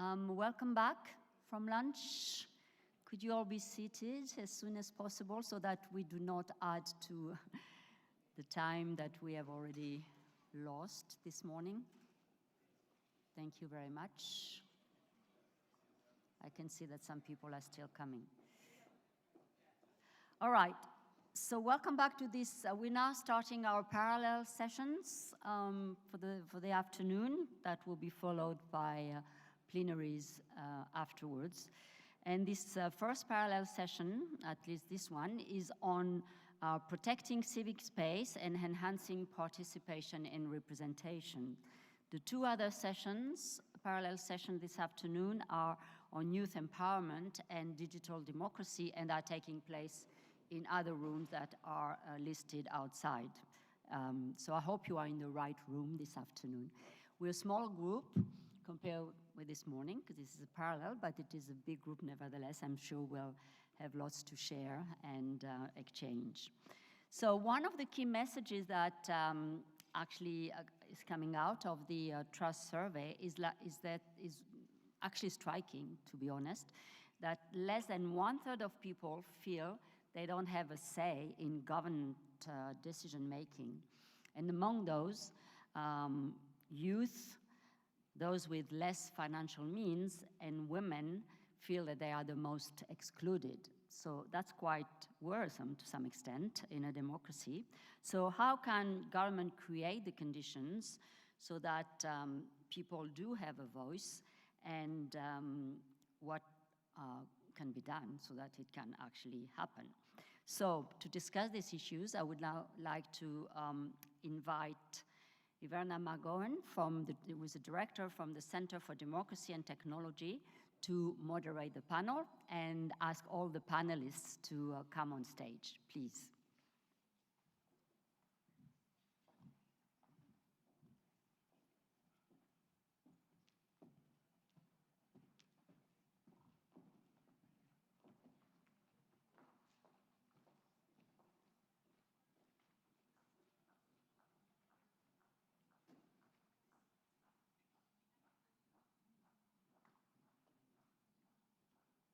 Welcome back from lunch. Could you all be seated as soon as possible so that we do not add to the time that we have already lost this morning? Thank you very much. I can see that some people are still coming. All right, so welcome back to this. We're now starting our parallel sessions for the afternoon. That will be followed by plenaries afterwards. And this first parallel session, at least this one, is on protecting civic space and enhancing participation and representation. The two other sessions, parallel sessions this afternoon, are on youth empowerment and digital democracy and are taking place in other rooms that are listed outside. So I hope you are in the right room this afternoon. We're a small group compared with this morning, because this is a parallel, but it is a big group nevertheless. I'm sure we'll have lots to share and exchange. So one of the key messages that actually is coming out of the trust survey is actually striking, to be honest, that less than 1/3 of people feel they don't have a say in government decision making. And among those, youth, those with less financial means, and women feel that they are the most excluded. So that's quite worrisome to some extent in a democracy. So how can government create the conditions so that people do have a voice, and what can be done so that it can actually happen? So to discuss these issues, I would now like to invite Iverna Magoen, who is a director from the Center for Democracy and Technology, to moderate the panel and ask all the panelists to come on stage, please.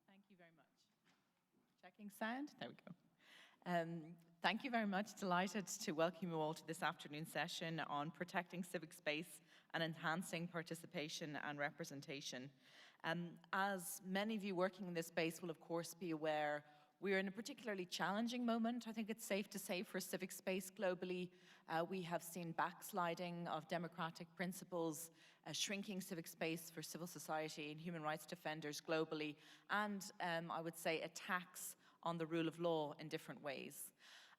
Thank you very much. Checking sound, there we go. Thank you very much. Delighted to welcome you all to this afternoon session on protecting civic space and enhancing participation and representation. As many of you working in this space will of course be aware, we're in a particularly challenging moment. I think it's safe to say for civic space globally. We have seen backsliding of democratic principles, shrinking civic space for civil society and human rights defenders globally, and I would say attacks on the rule of law in different ways.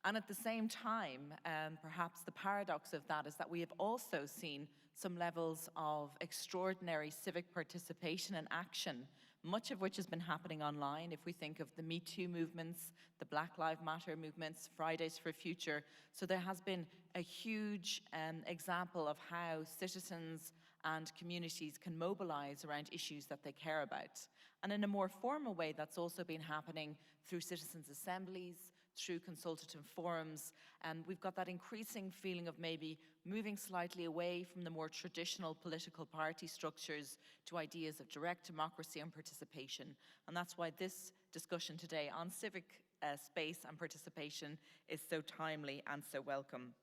And at the same time, perhaps the paradox of that is that we have also seen some levels of extraordinary civic participation and action, much of which has been happening online. If we think of the Me Too movements, the Black Lives Matter movements, Fridays for Future. So there has been a huge example of how citizens and communities can mobilize around issues that they care about. And in a more formal way, that's also been happening through citizens' assemblies, through consultative forums, and we've got that increasing feeling of maybe moving slightly away from the more traditional political party structures to ideas of direct democracy and participation. And that's why this discussion today on civic space and participation is so timely and so welcome.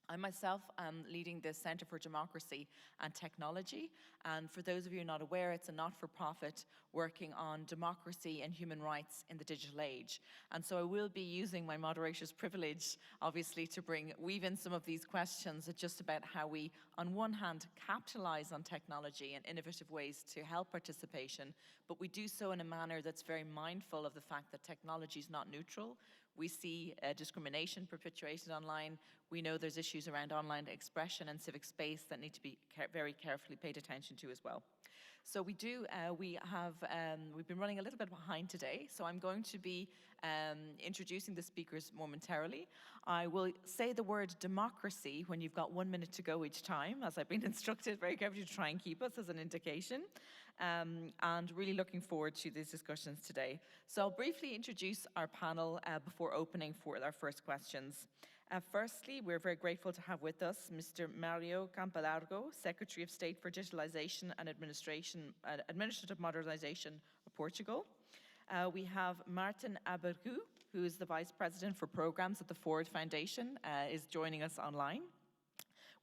I myself am leading the Center for Democracy and Technology, and for those of you not aware, it's a not-for-profit working on democracy and human rights in the digital age. And so I will be using my moderator's privilege, obviously, to weave in some of these questions just about how we, on one hand, capitalize on technology and innovative ways to help participation, but we do so in a manner that's very mindful of the fact that technology is not neutral. We see discrimination perpetuated online. We know there's issues around online expression and civic space that need to be very carefully paid attention to as well. So we've been running a little bit behind today, so I'm going to be introducing the speakers momentarily. I will say the word democracy when you've got 1 minute to go each time, as I've been instructed very carefully to try and keep us as an indication, and really looking forward to these discussions today. So I'll briefly introduce our panel before opening for our first questions. Firstly, we're very grateful to have with us Mr. Mario Campalargo, Secretary of State for Digitalization and Administrative Modernization of Portugal. We have Martin Abergu, who is the Vice President for Programs at the Ford Foundation, is joining us online.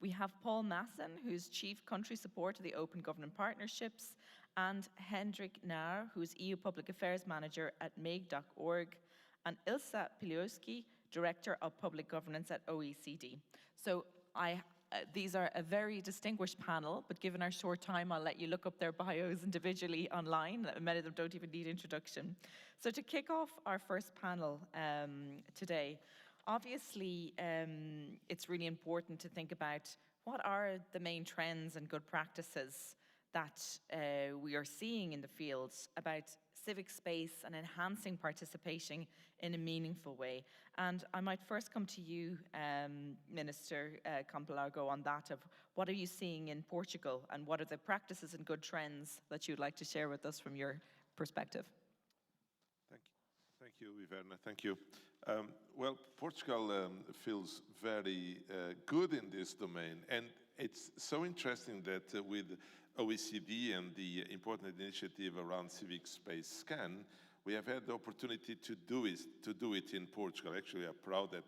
We have Paul Nasson, who's Chief Country Support of the Open Government Partnerships, and Hendrik Naar, who's EU Public Affairs Manager at MAIG.org, and Ilsa Pilioski, Director of Public Governance at OECD. So these are a very distinguished panel, but given our short time, I'll let you look up their bios individually online. Many of them don't even need introduction. So to kick off our first panel today, obviously it's really important to think about what are the main trends and good practices that we are seeing in the fields about civic space and enhancing participation in a meaningful way. And I might first come to you, Minister Campalargo, on that of what are you seeing in Portugal and what are the practices and good trends that you'd like to share with us from your perspective? Thank you, Viverna. Thank you. Well, Portugal feels very good in this domain, and it's so interesting that with OECD and the important initiative around civic space scan, we have had the opportunity to do it in Portugal. Actually, I'm proud that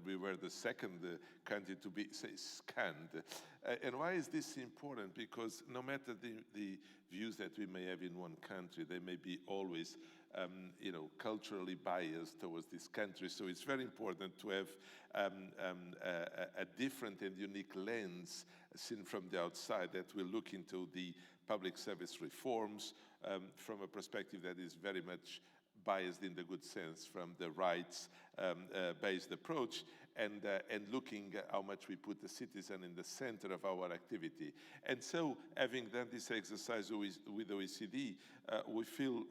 we were the second country to be scanned. And why is this important? Because no matter the views that we may have in one country, they may be always culturally biased towards this country. So it's very important to have a different and unique lens seen from the outside that will look into the public service reforms from a perspective that is very much biased in the good sense from the rights-based approach, and looking at how much we put the citizen in the center of our activity. And so, having done this exercise with OECD, we feel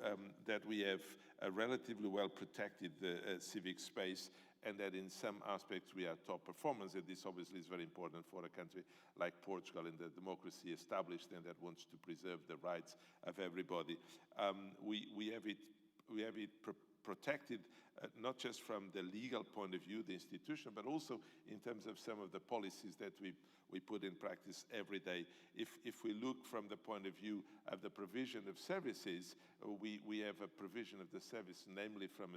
that we have a relatively well-protected civic space, and that in some aspects we are top performers, and this obviously is very important for a country like Portugal and the democracy established and that wants to preserve the rights of everybody. We have it protected not just from the legal point of view, the institution, but also in terms of some of the policies that we put in practice every day. If we look from the point of view of the provision of services, we have a provision of the service, namely from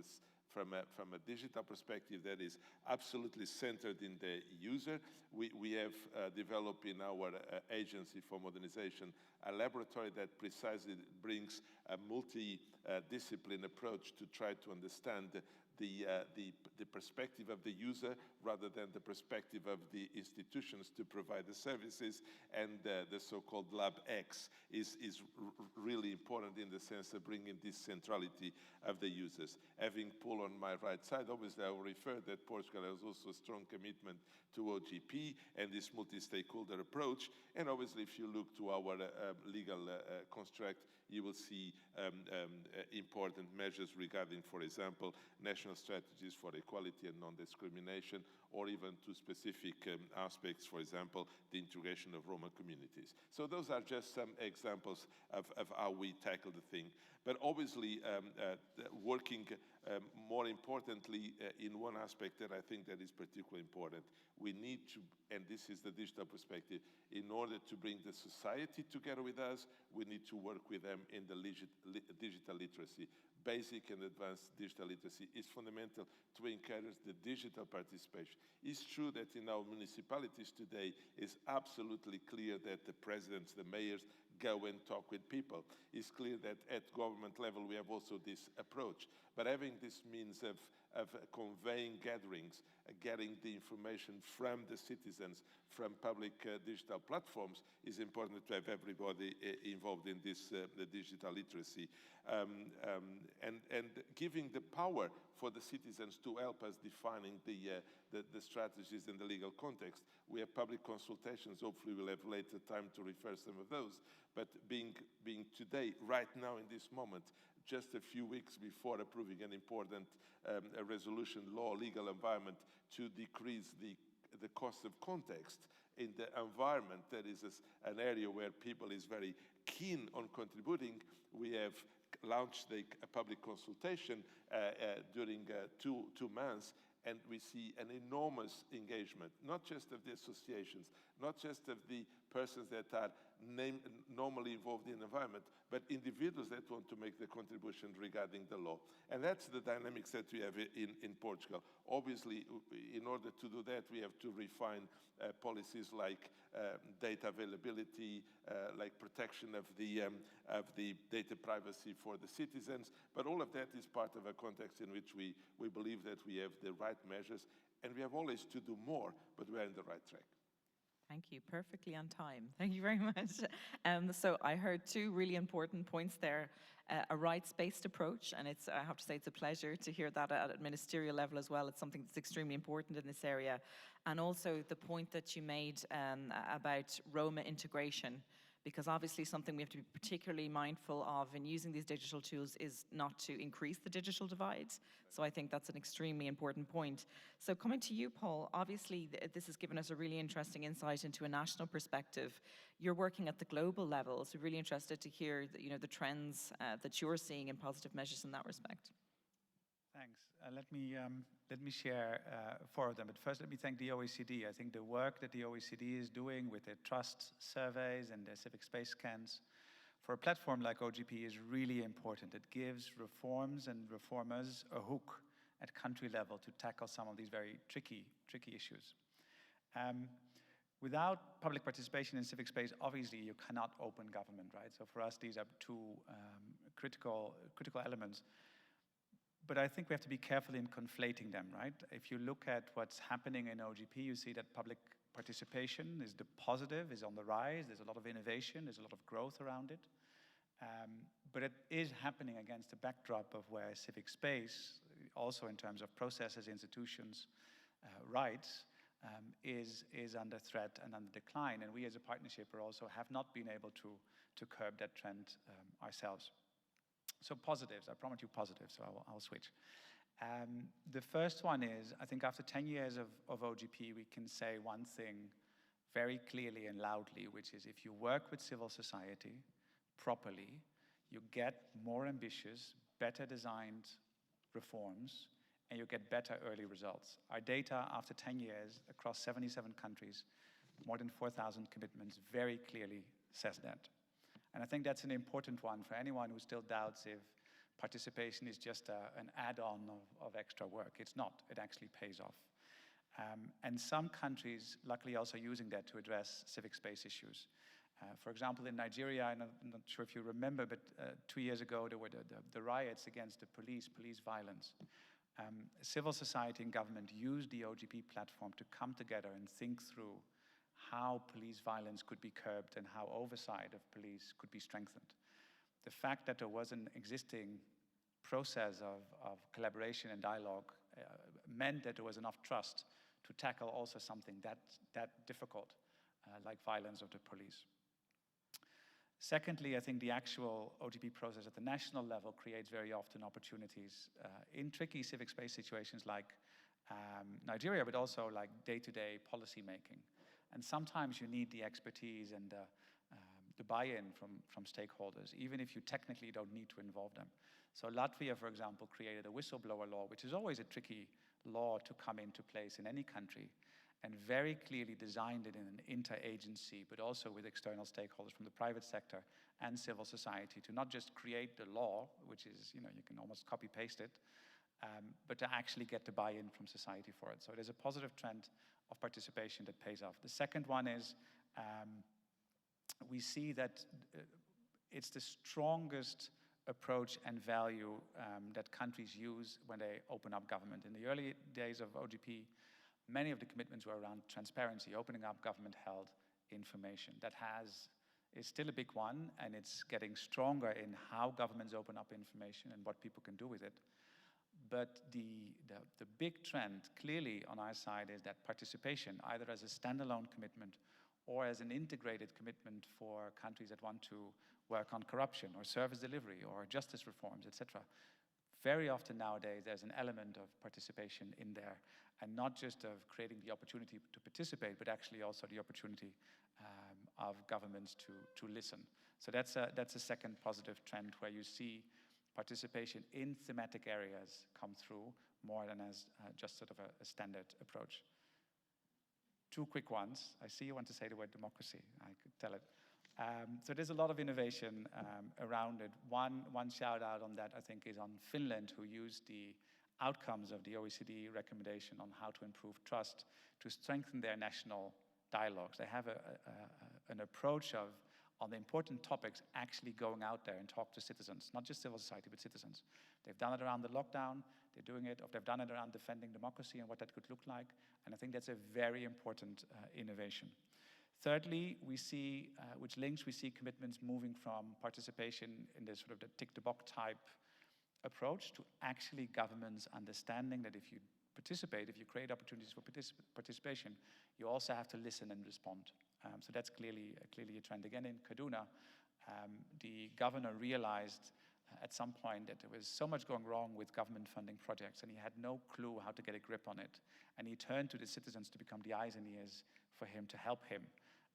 a digital perspective that is absolutely centered in the user. We have developed in our agency for modernization a laboratory that precisely brings a multi-discipline approach to try to understand the perspective of the user rather than the perspective of the institutions to provide the services. And the so-called Lab X is really important in the sense of bringing this centrality of the users. Having Paul on my right side, obviously I will refer that Portugal has also a strong commitment to OGP and this multi-stakeholder approach. And obviously if you look to our legal construct, you will see important measures regarding, for example, national strategies for equality and non-discrimination, or even to specific aspects, for example, the integration of Roma communities. So those are just some examples of how we tackle the thing. But obviously, working more importantly in one aspect that I think that is particularly important, we need to, and this is the digital perspective, in order to bring the society together with us, we need to work with them in the digital literacy. Basic and advanced digital literacy is fundamental to encourage the digital participation. It's true that in our municipalities today, it's absolutely clear that the presidents, the mayors, go and talk with people. It's clear that at government level, we have also this approach. But having this means of conveying gatherings, getting the information from the citizens, from public digital platforms, is important to have everybody involved in this the digital literacy. And giving the power for the citizens to help us defining the strategies in the legal context. We have public consultations, hopefully we'll have later time to refer some of those, but being today, right now in this moment, just a few weeks before approving an important resolution law, legal environment to decrease the cost of context in the environment that is an area where people is very keen on contributing. We have launched a public consultation during 2 months, and we see an enormous engagement, not just of the associations, not just of the persons that are normally involved in the environment, but individuals that want to make the contribution regarding the law. And that's the dynamics that we have in Portugal. Obviously, in order to do that, we have to refine policies like data availability, like protection of the data privacy for the citizens. But all of that is part of a context in which we believe that we have the right measures, and we have always to do more, but we're in the right track. Thank you. Perfectly on time. Thank you very much. So I heard two really important points there. A rights-based approach, and I have to say it's a pleasure to hear that at a ministerial level as well. It's something that's extremely important in this area. And also the point that you made about Roma integration, because obviously something we have to be particularly mindful of in using these digital tools is not to increase the digital divide. So I think that's an extremely important point. So coming to you, Paul, obviously this has given us a really interesting insight into a national perspective. You're working at the global level, so really interested to hear the trends that you're seeing in positive measures in that respect. Thanks. Let me share four of them. But first, let me thank the OECD. I think the work that the OECD is doing with their trust surveys and their civic space scans for a platform like OGP is really important. It gives reforms and reformers a hook at country level to tackle some of these very tricky issues. Without public participation in civic space, obviously you cannot open government, right? So for us, these are two critical elements. But I think we have to be careful in conflating them, right? If you look at what's happening in OGP, you see that public participation is on the rise. There's a lot of innovation, there's a lot of growth around it. But it is happening against a backdrop of where civic space, also in terms of processes, institutions, rights, is under threat and under decline. And we as a partnership also have not been able to curb that trend ourselves. So positives, I promise you positives, so I'll switch. The first one is, I think after 10 years of OGP, we can say one thing very clearly and loudly, which is if you work with civil society properly, you get more ambitious, better designed reforms, and you get better early results. Our data after 10 years across 77 countries, more than 4,000 commitments, very clearly says that. And I think that's an important one for anyone who still doubts if participation is just an add-on of extra work. It's not. It actually pays off. And some countries, luckily, also using that to address civic space issues. For example, in Nigeria, I'm not sure if you remember, but 2 years ago, there were the riots against the police violence. Civil society and government used the OGP platform to come together and think through how police violence could be curbed and how oversight of police could be strengthened. The fact that there was an existing process of collaboration and dialogue meant that there was enough trust to tackle also something that difficult, like violence of the police. Secondly, I think the actual OGP process at the national level creates very often opportunities in tricky civic space situations like Nigeria, but also like day-to-day policy making. And sometimes you need the expertise and the buy-in from stakeholders, even if you technically don't need to involve them. So Latvia, for example, created a whistleblower law, which is always a tricky law to come into place in any country, and very clearly designed it in an interagency, but also with external stakeholders from the private sector and civil society to not just create the law, which is, you can almost copy-paste it, but to actually get the buy-in from society for it. So there's a positive trend of participation that pays off. The second one is we see that it's the strongest approach and value that countries use when they open up government. In the early days of OGP, many of the commitments were around transparency, opening up government-held information. That is still a big one, and it's getting stronger in how governments open up information and what people can do with it. But the big trend clearly on our side is that participation, either as a standalone commitment or as an integrated commitment for countries that want to work on corruption or service delivery or justice reforms, etc. Very often nowadays there's an element of participation in there, and not just of creating the opportunity to participate, but actually also the opportunity of governments to listen. So that's a second positive trend where you see participation in thematic areas come through more than as just sort of a standard approach. Two quick ones. I see you want to say the word democracy. I could tell it. So there's a lot of innovation around it. One shout out on that, I think, is on Finland, who used the outcomes of the OECD recommendation on how to improve trust to strengthen their national dialogues. They have an approach of, on the important topics, actually going out there and talk to citizens, not just civil society, but citizens. They've done it around the lockdown, they're doing it, or they've done it around defending democracy and what that could look like, and I think that's a very important innovation. Thirdly, we see, we see commitments moving from participation in this sort of the tick-the-box type approach to actually governments understanding that if you participate, if you create opportunities for participation, you also have to listen and respond. So that's clearly a trend. Again, in Kaduna, the governor realized at some point that there was so much going wrong with government funding projects, and he had no clue how to get a grip on it. And he turned to the citizens to become the eyes and ears for him, to help him.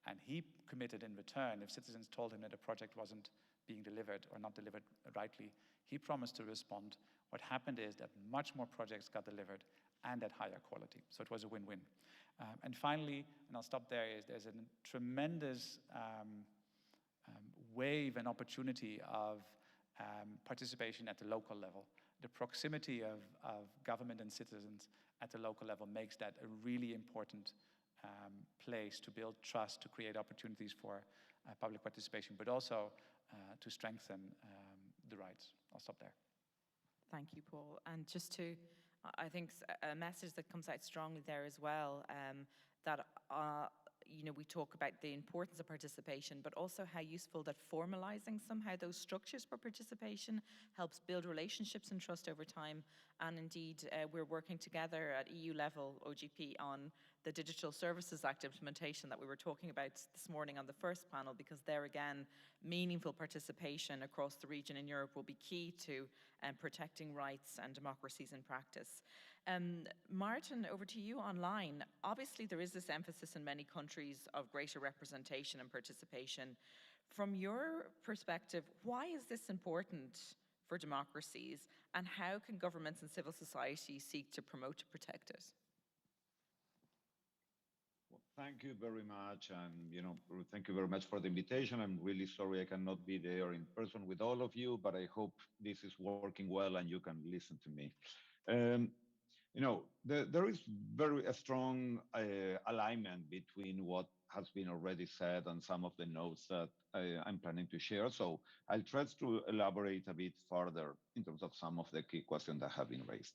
And he committed in return, if citizens told him that a project wasn't being delivered or not delivered rightly, he promised to respond. What happened is that much more projects got delivered and at higher quality. So it was a win-win. And finally, and I'll stop there, is there's a tremendous wave and opportunity of participation at the local level. The proximity of government and citizens at the local level makes that a really important place to build trust, to create opportunities for public participation, but also to strengthen the rights. I'll stop there. Thank you, Paul. And just to, I think a message that comes out strongly there as well, that we talk about the importance of participation, but also how useful that formalizing somehow those structures for participation helps build relationships and trust over time. And indeed, we're working together at EU level, OGP, on the Digital Services Act implementation that we were talking about this morning on the first panel, because there again, meaningful participation across the region in Europe will be key to protecting rights and democracies in practice. Martin, over to you online. Obviously, there is this emphasis in many countries of greater representation and participation. From your perspective, why is this important for democracies, and how can governments and civil society seek to promote and protect it? Well, thank you very much, and thank you very much for the invitation. I'm really sorry I cannot be there in person with all of you, but I hope this is working well and you can listen to me. There is a strong alignment between what has been already said and some of the notes that I'm planning to share. So I'll try to elaborate a bit further in terms of some of the key questions that have been raised.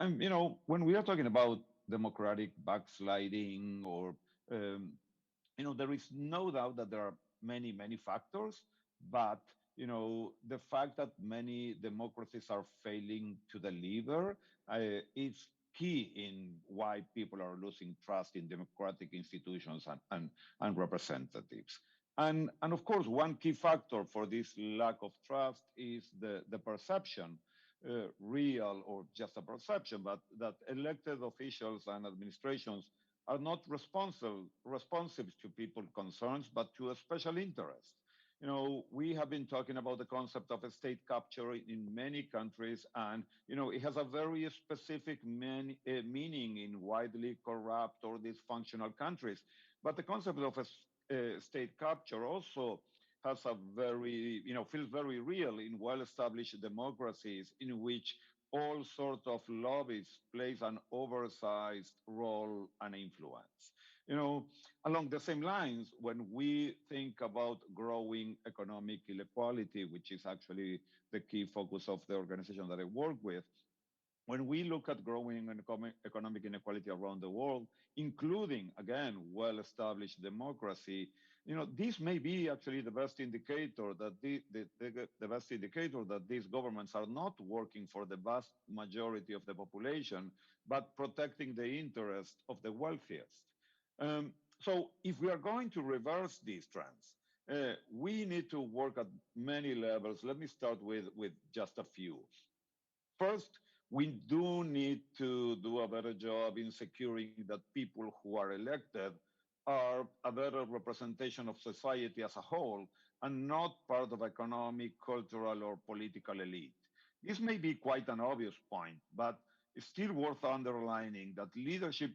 And, when we are talking about democratic backsliding or, there is no doubt that there are many, many factors, but the fact that many democracies are failing to deliver is key in why people are losing trust in democratic institutions and representatives. And of course, one key factor for this lack of trust is the perception, real or just a perception, but that elected officials and administrations are not responsive to people's concerns, but to a special interest. We have been talking about the concept of a state capture in many countries, and it has a very specific meaning in widely corrupt or dysfunctional countries. But the concept of a state capture also has a very, feels very real in well-established democracies in which all sorts of lobbies plays an oversized role and influence. Along the same lines, when we think about growing economic inequality, which is actually the key focus of the organization that I work with, when we look at growing economic inequality around the world, including, again, well-established democracy, this may be actually the best indicator that these governments are not working for the vast majority of the population, but protecting the interests of the wealthiest. So if we are going to reverse these trends, we need to work at many levels. Let me start with just a few. First, we do need to do a better job in securing that people who are elected are a better representation of society as a whole and not part of economic, cultural, or political elite. This may be quite an obvious point, but it's still worth underlining that leadership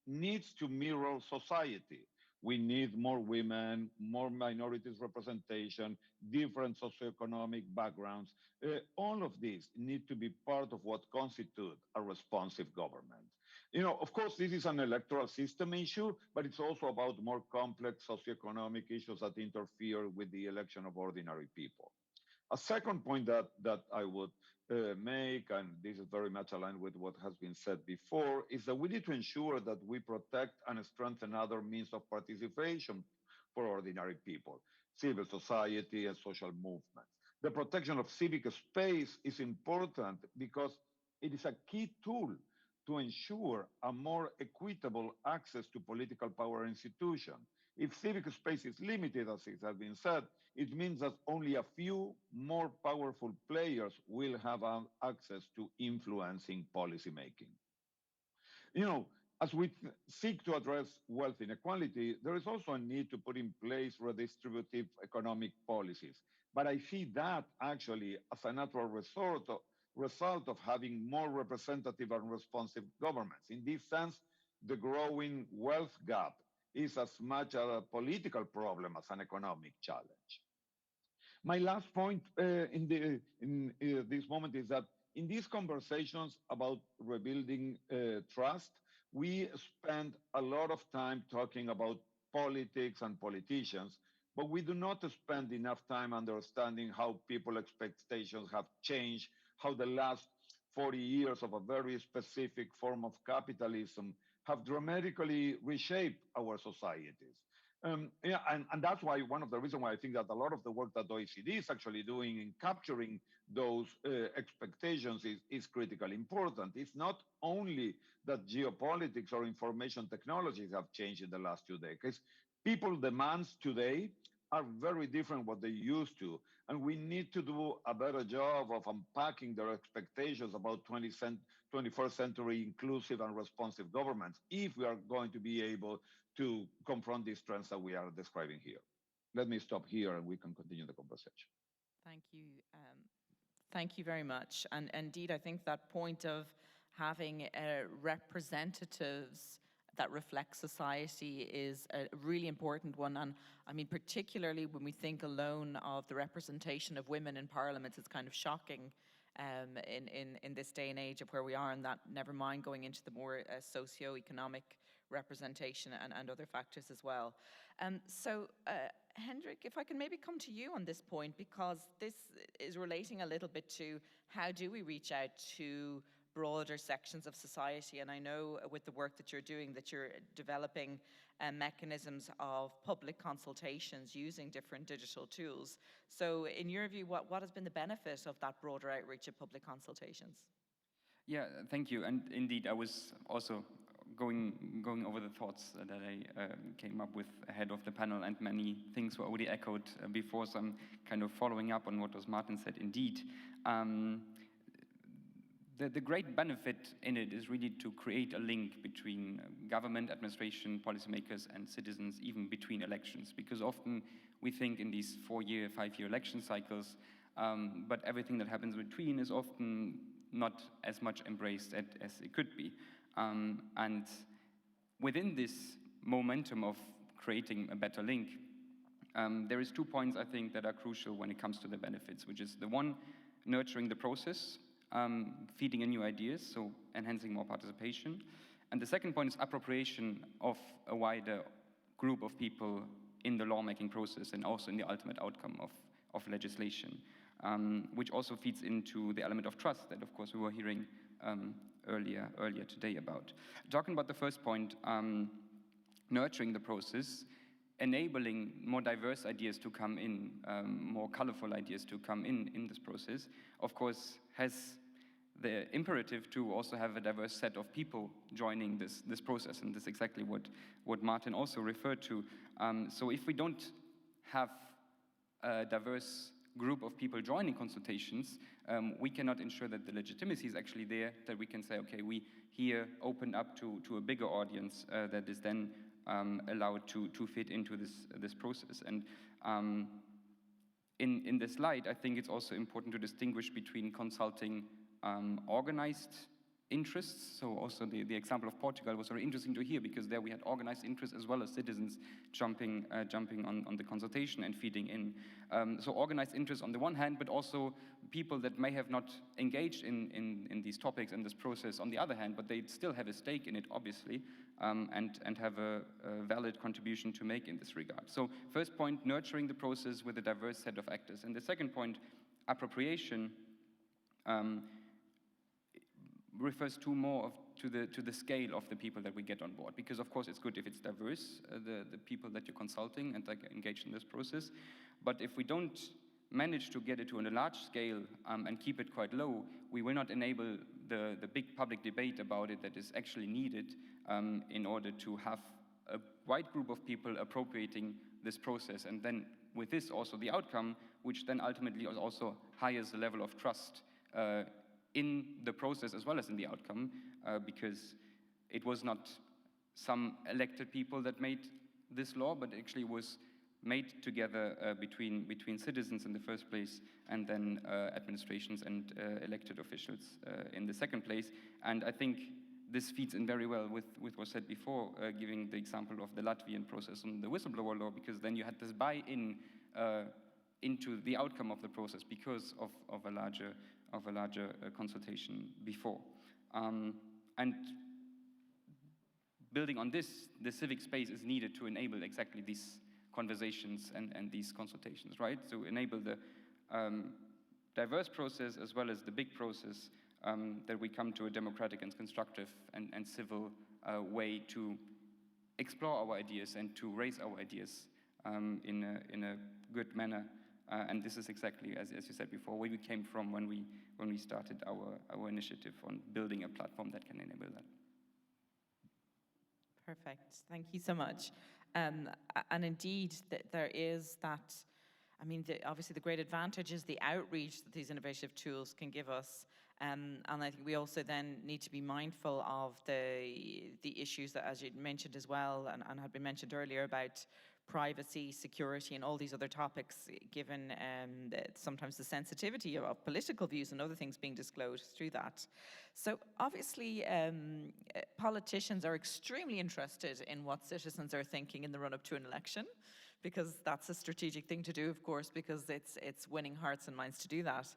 needs to mirror society. We need more women, more minorities representation, different socioeconomic backgrounds. All of these need to be part of what constitutes a responsive government. You know, of course, this is an electoral system issue, but it's also about more complex socioeconomic issues that interfere with the election of ordinary people. A second point that I would make, and this is very much aligned with what has been said before, is that we need to ensure that we protect and strengthen other means of participation for ordinary people, civil society and social movements. The protection of civic space is important because it is a key tool to ensure a more equitable access to political power institutions. If civic space is limited, as it has been said, it means that only a few more powerful players will have access to influencing policymaking. You know, as we seek to address wealth inequality, there is also a need to put in place redistributive economic policies. But I see that actually as a natural result of having more representative and responsive governments. In this sense, the growing wealth gap is as much a political problem as an economic challenge. My last point in this moment is that in these conversations about rebuilding trust, we spend a lot of time talking about politics and politicians, but we do not spend enough time understanding how people expectations have changed, how the last 40 years of a very specific form of capitalism have dramatically reshaped our societies. Yeah, and that's why one of the reasons why I think that a lot of the work that the OECD is actually doing in capturing those expectations is critically important. It's not only that geopolitics or information technologies have changed in the last 2 decades. People demands today are very different what they used to, and we need to do a better job of unpacking their expectations about 21st century inclusive and responsive governments if we are going to be able to confront these trends that we are describing here. Let me stop here and we can continue the conversation. Thank you. Thank you very much. And indeed, I think that point of having representatives that reflect society is a really important one. And I mean, particularly when we think alone of the representation of women in parliaments, it's kind of shocking in this day and age of where we are, and that never mind going into the more socio-economic representation and other factors as well. So Hendrik, if I can maybe come to you on this point, because this is relating a little bit to how do we reach out to broader sections of society. And I know with the work that you're doing that you're developing mechanisms of public consultations using different digital tools. So in your view, what has been the benefit of that broader outreach of public consultations? Yeah, thank you. And indeed, I was also going over the thoughts that I came up with ahead of the panel, and many things were already echoed before, so I'm kind of following up on what Martin said. Indeed, the great benefit in it is really to create a link between government, administration, policymakers, and citizens, even between elections, because often we think in these 4-year, 5-year election cycles, but everything that happens between is often not as much embraced as it could be. And within this momentum of creating a better link, there is 2 points I think that are crucial when it comes to the benefits, which is the one, nurturing the process, feeding in new ideas, so enhancing more participation. And the second point is appropriation of a wider group of people in the lawmaking process and also in the ultimate outcome of legislation, which also feeds into the element of trust that, of course, we were hearing earlier today about. Talking about the first point, nurturing the process, enabling more diverse ideas to come in, more colorful ideas to come in this process, of course, has the imperative to also have a diverse set of people joining this process, and this is exactly what Martin also referred to. So if we don't have a diverse group of people joining consultations, we cannot ensure that the legitimacy is actually there, that we can say, okay, we here open up to a bigger audience that is then allowed to fit into this process. And in this light, I think it's also important to distinguish between consulting organized interests. So also the example of Portugal was very interesting to hear, because there we had organized interests as well as citizens jumping on the consultation and feeding in. So organized interests on the one hand, but also people that may have not engaged in these topics and this process on the other hand, but they still have a stake in it, obviously, and have a valid contribution to make in this regard. So first point, nurturing the process with a diverse set of actors. And the second point, appropriation, refers to more to the scale of the people that we get on board, because of course it's good if it's diverse, the people that you're consulting and like engaged in this process, but if we don't manage to get it to a large scale and keep it quite low, we will not enable the big public debate about it that is actually needed in order to have a wide group of people appropriating this process, and then with this also the outcome, which then ultimately also hires the level of trust in the process as well as in the outcome, because it was not some elected people that made this law, but actually was made together between citizens in the first place, and then administrations and elected officials in the second place. And I think this feeds in very well with what was said before, giving the example of the Latvian process on the whistleblower law, because then you had this buy-in into the outcome of the process because of a larger consultation before. And building on this, the civic space is needed to enable exactly these conversations and these consultations, right? So enable the diverse process as well as the big process, that we come to a democratic and constructive and civil way to explore our ideas and to raise our ideas in a good manner. And this is exactly, as you said before, where we came from when we started our initiative on building a platform that can enable that. Perfect. Thank you so much. And indeed, there is that, I mean, obviously the great advantage is the outreach that these innovative tools can give us. And I think we also then need to be mindful of the issues that, as you mentioned as well, and had been mentioned earlier, about privacy, security, and all these other topics, given sometimes the sensitivity of political views and other things being disclosed through that. So obviously, politicians are extremely interested in what citizens are thinking in the run-up to an election, because that's a strategic thing to do, of course, because it's winning hearts and minds to do that.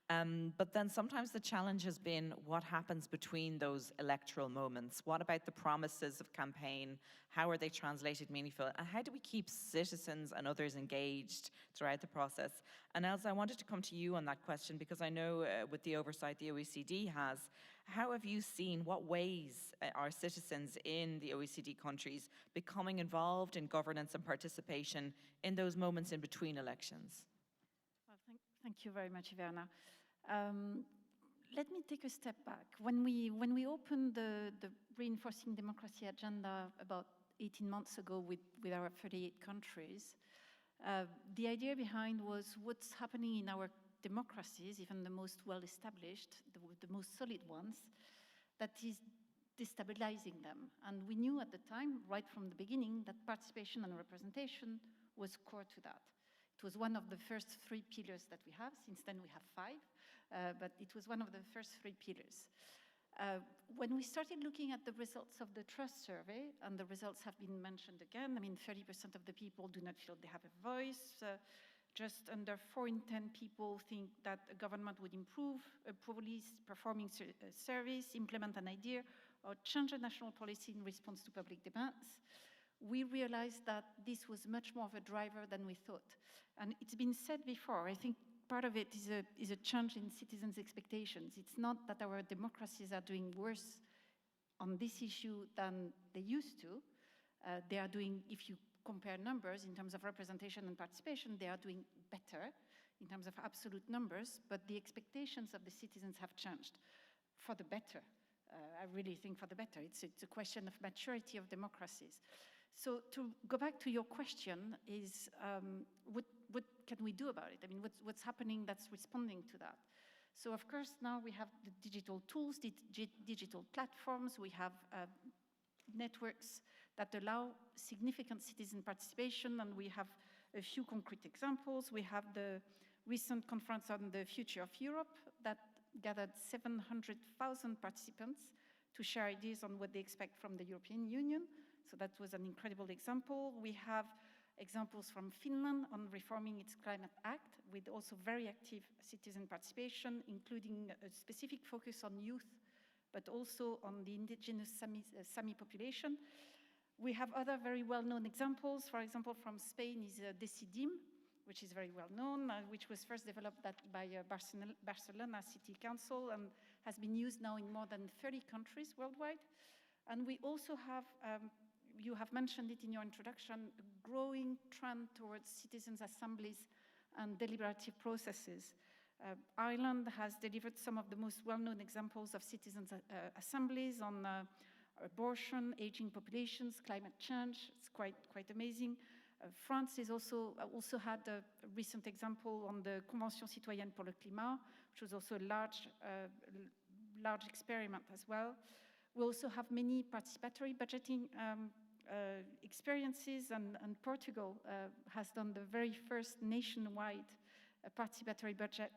But then sometimes the challenge has been what happens between those electoral moments. What about the promises of campaign? How are they translated meaningful? And how do we keep citizens and others engaged throughout the process? And Elsa, I wanted to come to you on that question, because I know with the oversight the OECD has, how have you seen, what ways are citizens in the OECD countries becoming involved in governance and participation in those moments in between elections? Well, thank you very much, Iverna. Let me take a step back. When we opened the Reinforcing Democracy agenda about 18 months ago with our 38 countries, the idea behind was what's happening in our democracies, even the most well-established, the most solid ones, that is destabilizing them. And we knew at the time, right from the beginning, that participation and representation was core to that. It was one of the first 3 pillars that we have. Since then we have 5, but it was one of the first 3 pillars. When we started looking at the results of the trust survey, and the results have been mentioned again, I mean, 30% of the people do not feel they have a voice. Just under 4 in 10 people think that a government would improve a poorly performing service, implement an idea, or change a national policy in response to public demands. We realized that this was much more of a driver than we thought. And it's been said before, I think part of it is a change in citizens' expectations. It's not that our democracies are doing worse on this issue than they used to. They are doing, if you compare numbers in terms of representation and participation, they are doing better in terms of absolute numbers, but the expectations of the citizens have changed for the better. I really think for the better. It's a question of maturity of democracies. So to go back to your question is, what can we do about it? I mean, what's happening that's responding to that? So of course, now we have the digital tools, digital platforms, we have networks that allow significant citizen participation, and we have a few concrete examples. We have the recent conference on the future of Europe that gathered 700,000 participants to share ideas on what they expect from the European Union. So that was an incredible example. We have examples from Finland on reforming its Climate Act, with also very active citizen participation, including a specific focus on youth, but also on the indigenous Sami population. We have other very well-known examples. For example, from Spain is Decidim, which is very well known, which was first developed by Barcelona City Council and has been used now in more than 30 countries worldwide. And we also have, you have mentioned it in your introduction, a growing trend towards citizens' assemblies and deliberative processes. Ireland has delivered some of the most well-known examples of citizens' assemblies on abortion, aging populations, climate change. It's quite amazing. France is also had a recent example on the Convention citoyenne pour le climat, which was also a large experiment as well. We also have many participatory budgeting experiences, and Portugal has done the very first nationwide participatory budget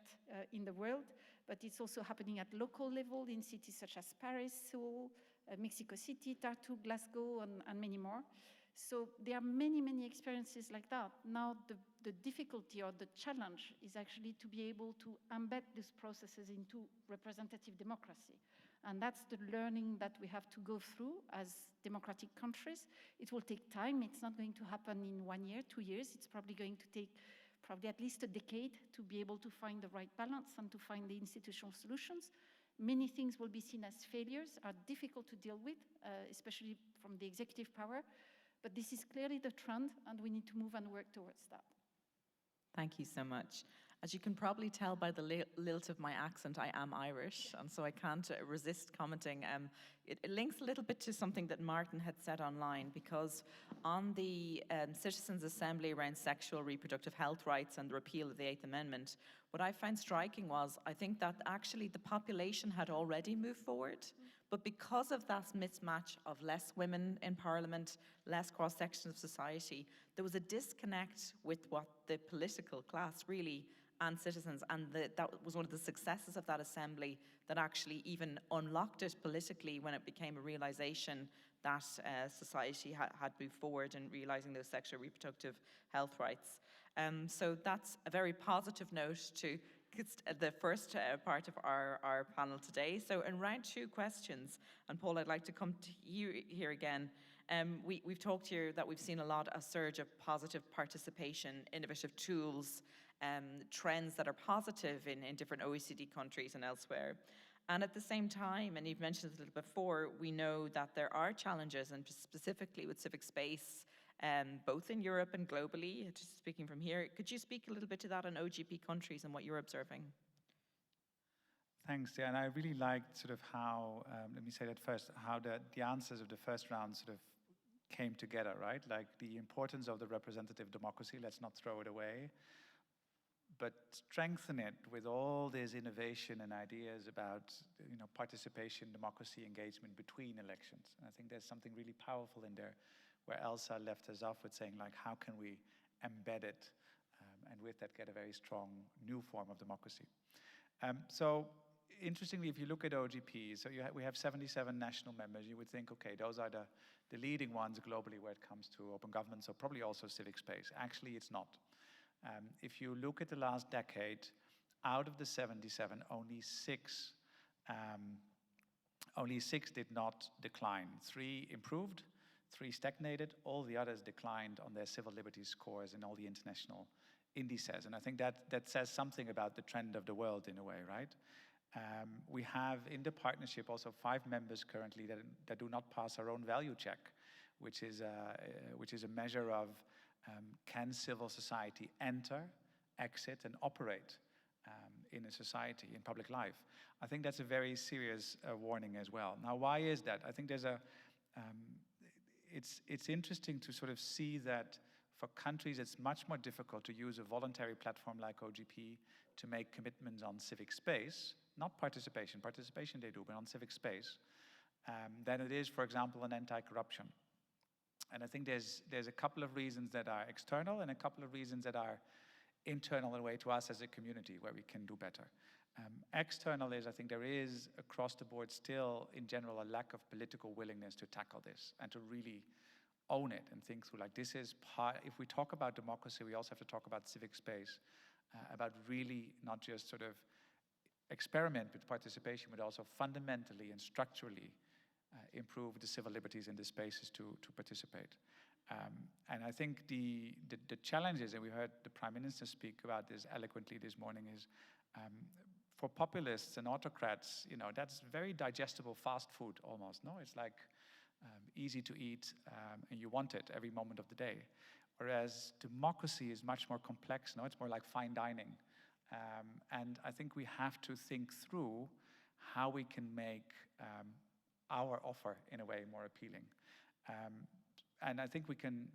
in the world, but it's also happening at local level in cities such as Paris, Seoul, Mexico City, Tartu, Glasgow, and many more. So there are many experiences like that. Now the difficulty or the challenge is actually to be able to embed these processes into representative democracy. And that's the learning that we have to go through as democratic countries. It will take time. It's not going to happen in 1 year, 2 years. It's probably going to take at least a decade to be able to find the right balance and to find the institutional solutions. Many things will be seen as failures, are difficult to deal with, especially from the executive power. But this is clearly the trend, and we need to move and work towards that. Thank you so much. As you can probably tell by the lilt of my accent, I am Irish, and so I can't resist commenting. It links a little bit to something that Martin had said online, because on the Citizens' Assembly around sexual reproductive health rights and the repeal of the Eighth Amendment, what I found striking was, I think that actually the population had already moved forward, but because of that mismatch of less women in Parliament, less cross-sections of society, there was a disconnect with what the political class really and citizens, and that was one of the successes of that assembly that actually even unlocked it politically when it became a realization that society had moved forward in realizing those sexual reproductive health rights. So that's a very positive note to the first part of our panel today. So in round 2 questions, and Paul, I'd like to come to you here again. We've talked here that we've seen a surge of positive participation, innovative tools, trends that are positive in different OECD countries and elsewhere. And at the same time, and you've mentioned it a little before, we know that there are challenges, and specifically with civic space, both in Europe and globally. Just speaking from here, could you speak a little bit to that in OGP countries and what you're observing? Thanks, yeah, and I really liked sort of how, let me say that first, how the answers of the first round sort of came together, right? Like the importance of the representative democracy, let's not throw it away, but strengthen it with all this innovation and ideas about, participation, democracy, engagement between elections. And I think there's something really powerful in there, where Elsa left us off with saying, like, how can we embed it, and with that get a very strong new form of democracy. So interestingly, if you look at OGP, so we have 77 national members, you would think, okay, those are the leading ones globally when it comes to open government, so probably also civic space. Actually, it's not. If you look at the last decade, out of the 77, only six did not decline. 3 improved, 3 stagnated, all the others declined on their civil liberties scores in all the international indices. And I think that says something about the trend of the world in a way, right? We have in the partnership also 5 members currently that do not pass our own value check, which is a measure of can civil society enter, exit, and operate in a society, in public life. I think that's a very serious warning as well. Now, why is that? I think there's it's interesting to sort of see that for countries it's much more difficult to use a voluntary platform like OGP to make commitments on civic space, not participation. Participation they do, but on civic space, than it is, for example, on anti-corruption. And I think there's a couple of reasons that are external and a couple of reasons that are internal in a way to us as a community where we can do better. External is, I think there is across the board still, in general, a lack of political willingness to tackle this and to really own it and think through, like, this is part, if we talk about democracy, we also have to talk about civic space, about really not just sort of experiment with participation, but also fundamentally and structurally improve the civil liberties in the spaces to participate. And I think the challenges, and we heard the Prime Minister speak about this eloquently this morning, is for populists and autocrats, you know, that's very digestible fast food almost, no? It's like easy to eat, and you want it every moment of the day. Whereas democracy is much more complex, no? It's more like fine dining. And I think we have to think through how we can make our offer, in a way, more appealing. And I think we can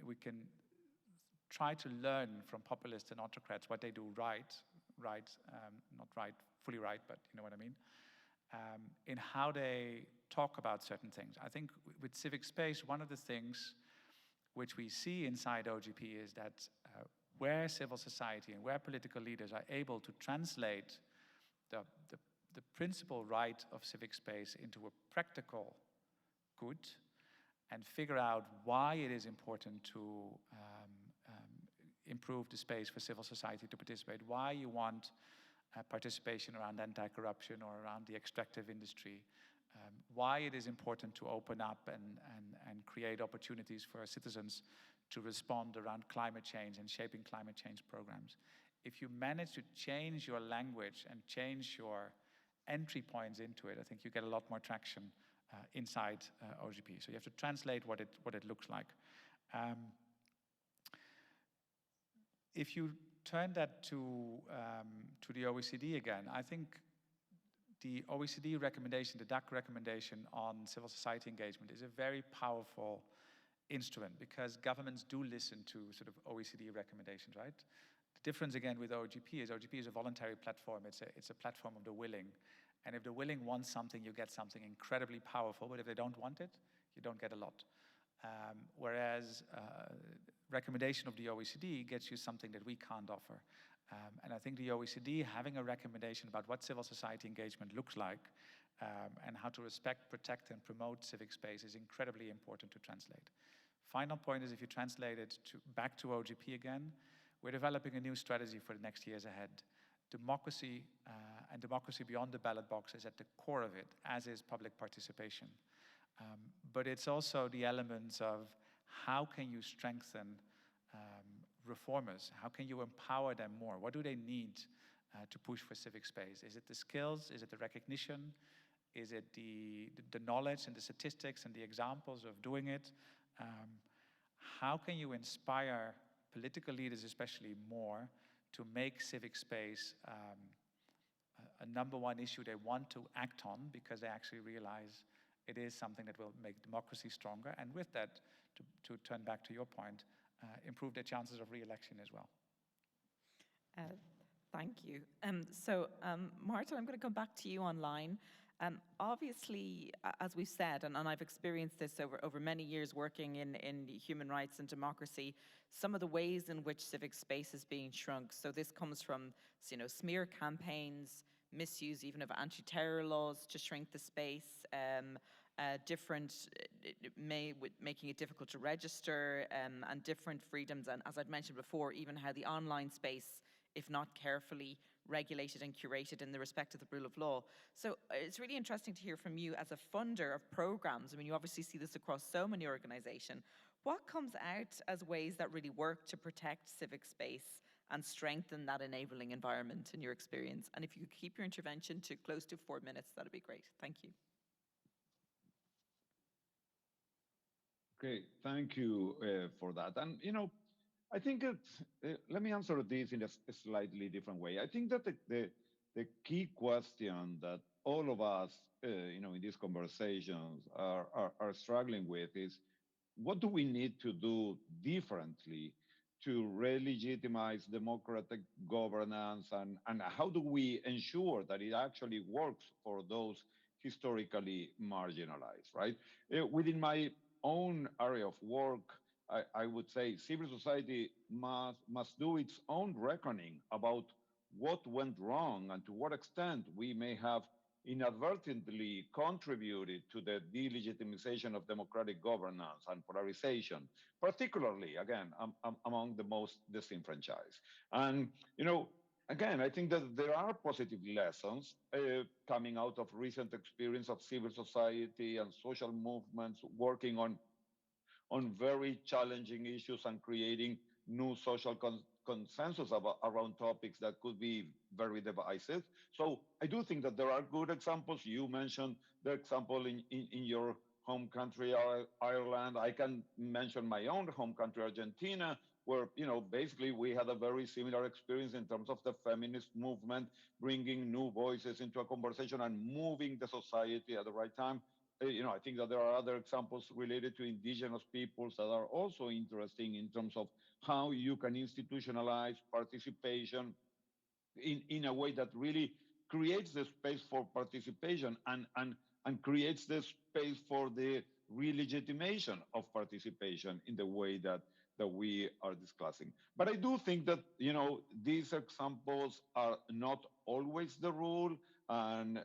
try to learn from populists and autocrats what they do right, not right, fully right, but you know what I mean, in how they talk about certain things. I think with civic space, one of the things which we see inside OGP is that where civil society and where political leaders are able to translate the principal right of civic space into a practical good and figure out why it is important to improve the space for civil society to participate, why you want participation around anti-corruption or around the extractive industry, why it is important to open up and create opportunities for citizens to respond around climate change and shaping climate change programs. If you manage to change your language and change your entry points into it, I think you get a lot more traction inside OGP. So you have to translate what it looks like. If you turn that to the OECD again, I think the OECD recommendation, the DAC recommendation on civil society engagement is a very powerful instrument because governments do listen to sort of OECD recommendations, right? The difference again with OGP is a voluntary platform. It's a platform of the willing. And if the willing wants something, you get something incredibly powerful. But if they don't want it, you don't get a lot. Whereas recommendation of the OECD gets you something that we can't offer. And I think the OECD having a recommendation about what civil society engagement looks like and how to respect, protect, and promote civic space is incredibly important to translate. Final point is if you translate it back to OGP again, we're developing a new strategy for the next years ahead. Democracy and democracy beyond the ballot box is at the core of it, as is public participation. But it's also the elements of how can you strengthen reformers? How can you empower them more? What do they need to push for civic space? Is it the skills? Is it the recognition? Is it the knowledge and the statistics and the examples of doing it? How can you inspire political leaders especially more to make civic space a number one issue they want to act on because they actually realize it is something that will make democracy stronger, and with that, to turn back to your point, improve their chances of re-election as well. Thank you. Martin, I'm going to come back to you online. Obviously, as we've said, and I've experienced this over many years working in human rights and democracy, some of the ways in which civic space is being shrunk. So this comes from, you know, smear campaigns, misuse even of anti-terror laws to shrink the space, making it difficult to register, and different freedoms. And as I'd mentioned before, even how the online space, if not carefully regulated and curated in the respect of the rule of law. So it's really interesting to hear from you as a funder of programs. I mean, you obviously see this across so many organizations. What comes out as ways that really work to protect civic space and strengthen that enabling environment in your experience? And if you could keep your intervention to close to 4 minutes, that'd be great. Thank you. Okay, thank you for that. And, you know, I think let me answer this in a slightly different way. I think that the key question that all of us, you know, in these conversations are struggling with is, what do we need to do differently to re-legitimize democratic governance, and how do we ensure that it actually works for those historically marginalized, right? Within my own area of work, I would say civil society must do its own reckoning about what went wrong and to what extent we may have inadvertently contributed to the delegitimization of democratic governance and polarization, particularly, again, among the most disenfranchised. And, again, I think that there are positive lessons coming out of recent experience of civil society and social movements working on very challenging issues and creating new social consensus around topics that could be very divisive. So I do think that there are good examples. You mentioned the example in your home country, Ireland. I can mention my own home country, Argentina, where, basically we had a very similar experience in terms of the feminist movement, bringing new voices into a conversation and moving the society at the right time. I think that there are other examples related to indigenous peoples that are also interesting in terms of how you can institutionalize participation in a way that really creates the space for participation and creates the space for the re-legitimation of participation in the way that we are discussing. But I do think that, these examples are not always the rule. And,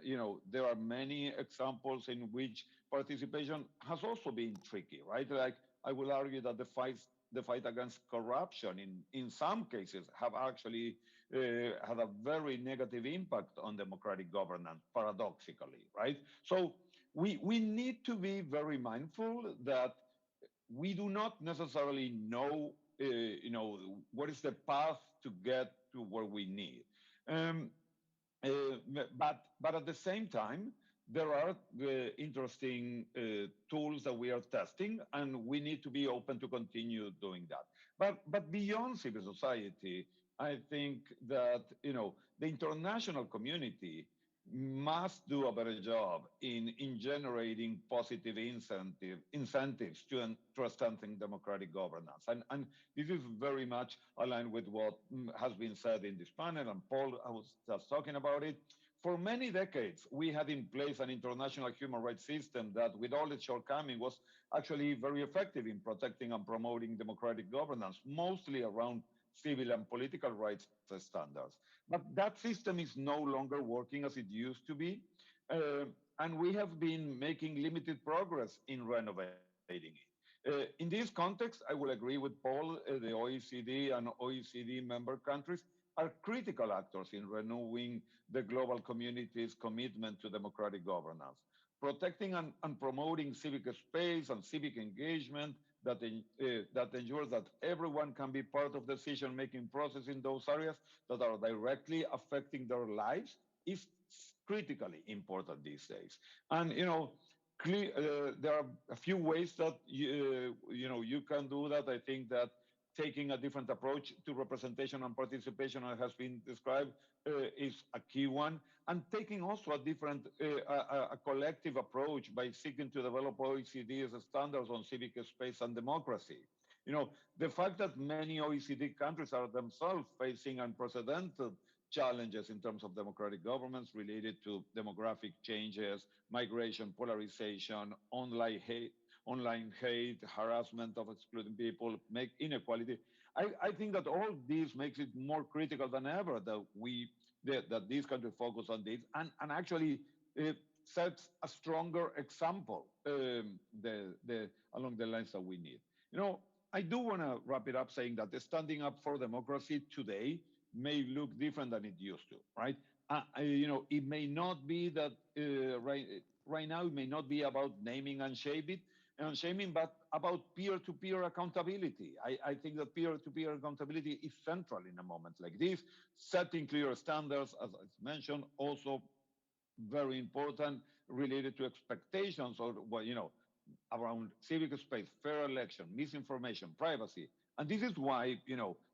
there are many examples in which participation has also been tricky, right? Like, I will argue that the fight against corruption in some cases have actually had a very negative impact on democratic governance, paradoxically, right? So we need to be very mindful that we do not necessarily know, what is the path to get to where we need. Um, but at the same time, there are interesting tools that we are testing, and we need to be open to continue doing that. But beyond civil society, I think that the international community must do a better job in generating positive incentives to strengthen democratic governance. And this is very much aligned with what has been said in this panel, and Paul was just talking about it. For many decades, we had in place an international human rights system that, with all its shortcomings, was actually very effective in protecting and promoting democratic governance, mostly around civil and political rights standards. But that system is no longer working as it used to be. Uh, and we have been making limited progress in renovating it. In this context, I will agree with Paul, the OECD and OECD member countries are critical actors in renewing the global community's commitment to democratic governance. Protecting and promoting civic space and civic engagement that ensures that everyone can be part of decision-making process in those areas that are directly affecting their lives is critically important these days. And there are a few ways that you can do that. I think that taking a different approach to representation and participation, as has been described, is a key one. And taking also a collective approach by seeking to develop OECD's standards on civic space and democracy. The fact that many OECD countries are themselves facing unprecedented challenges in terms of democratic governments related to demographic changes, migration, polarization, online hate, harassment of excluding people, make inequality. I think that all this makes it more critical than ever that these countries focus on this and actually sets a stronger example along the lines that we need. I do want to wrap it up saying that standing up for democracy today may look different than it used to, right? It may not be that right now, it may not be about naming and shaming, but about peer-to-peer accountability. I think that peer-to-peer accountability is central in a moment like this. Setting clear standards, as I mentioned, also very important, related to expectations or around civic space, fair election, misinformation, privacy. And this is why,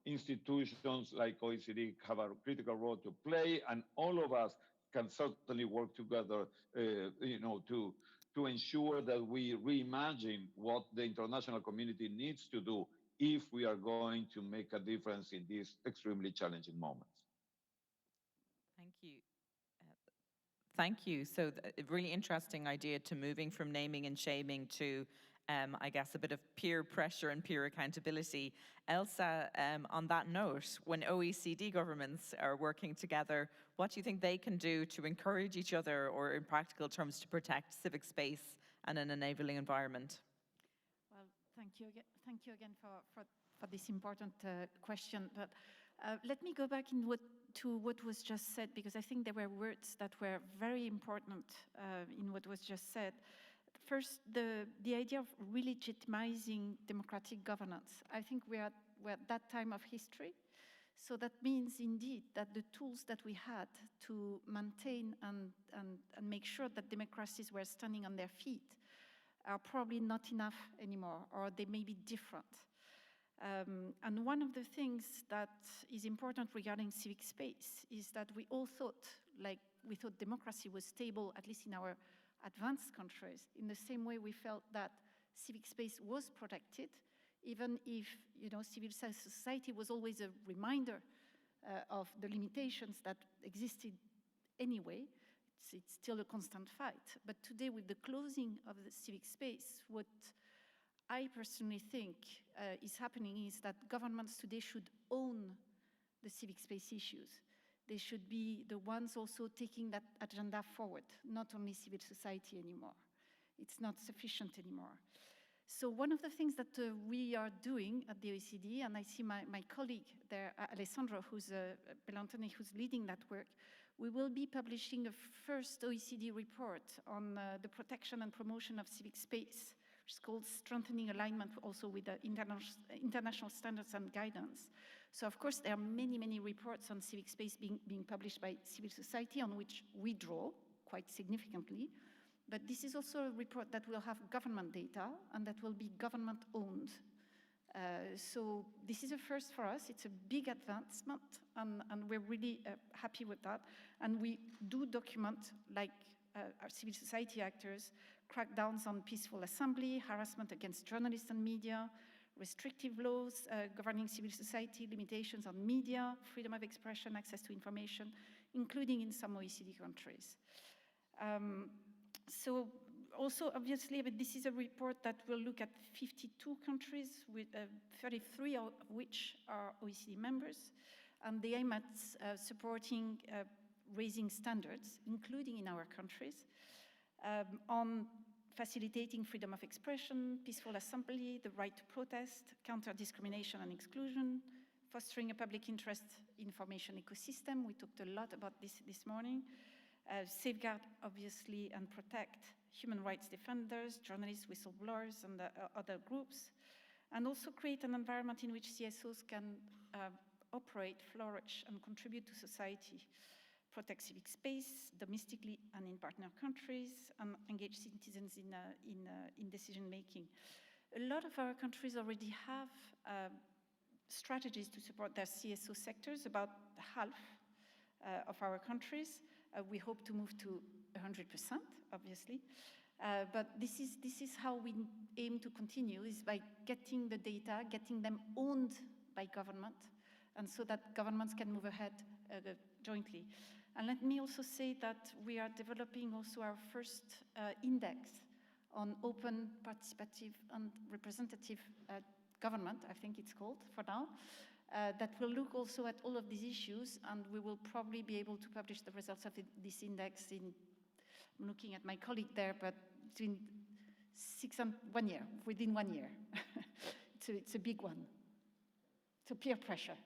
institutions like OECD have a critical role to play, and all of us can certainly work together, to ensure that we reimagine what the international community needs to do if we are going to make a difference in these extremely challenging moments. Thank you. Thank you. So a really interesting idea to moving from naming and shaming to I guess, a bit of peer pressure and peer accountability. Elsa, on that note, when OECD governments are working together, what do you think they can do to encourage each other, or in practical terms, to protect civic space and an enabling environment? Well, thank you again for this important question. But let me go back to what was just said, because I think there were words that were very important in what was just said. First, the idea of re-legitimizing democratic governance. I think we're at that time of history. So that means indeed that the tools that we had to maintain and make sure that democracies were standing on their feet are probably not enough anymore, or they may be different. And one of the things that is important regarding civic space is that we all thought, we thought democracy was stable, at least in our advanced countries, in the same way we felt that civic space was protected, even if, civil society was always a reminder of the limitations that existed anyway. It's still a constant fight. But today, with the closing of the civic space, what I personally think is happening is that governments today should own the civic space issues. They should be the ones also taking that agenda forward, not only civil society anymore. It's not sufficient anymore. So one of the things that we are doing at the OECD, and I see my colleague there, Alessandro, Bellantoni, who's leading that work, we will be publishing a first OECD report on the protection and promotion of civic space, which is called Strengthening Alignment also with the international standards and guidance. So of course, there are many, many reports on civic space being published by civil society, on which we draw quite significantly. But this is also a report that will have government data and that will be government-owned. So this is a first for us. It's a big advancement, and we're really happy with that. And we do document, like our civil society actors, crackdowns on peaceful assembly, harassment against journalists and media, restrictive laws governing civil society, limitations on media, freedom of expression, access to information, including in some OECD countries. So also, obviously, but this is a report that will look at 52 countries, with 33 of which are OECD members, and they aim at supporting raising standards, including in our countries, on facilitating freedom of expression, peaceful assembly, the right to protest, counter discrimination and exclusion, fostering a public interest information ecosystem. We talked a lot about this morning. Safeguard, obviously, and protect human rights defenders, journalists, whistleblowers, and other groups, and also create an environment in which CSOs can operate, flourish, and contribute to society, protect civic space domestically and in partner countries, and engage citizens in decision-making. A lot of our countries already have strategies to support their CSO sectors, about half of our countries. We hope to move to 100%, obviously. But this is how we aim to continue, is by getting the data, getting them owned by government, and so that governments can move ahead jointly. And let me also say that we are developing also our first index on open, participative, and representative government, I think it's called for now, that will look also at all of these issues, and we will probably be able to publish the results of this index I'm looking at my colleague there, but between 6 and 1 year, within 1 year. It's a big one. It's a peer pressure.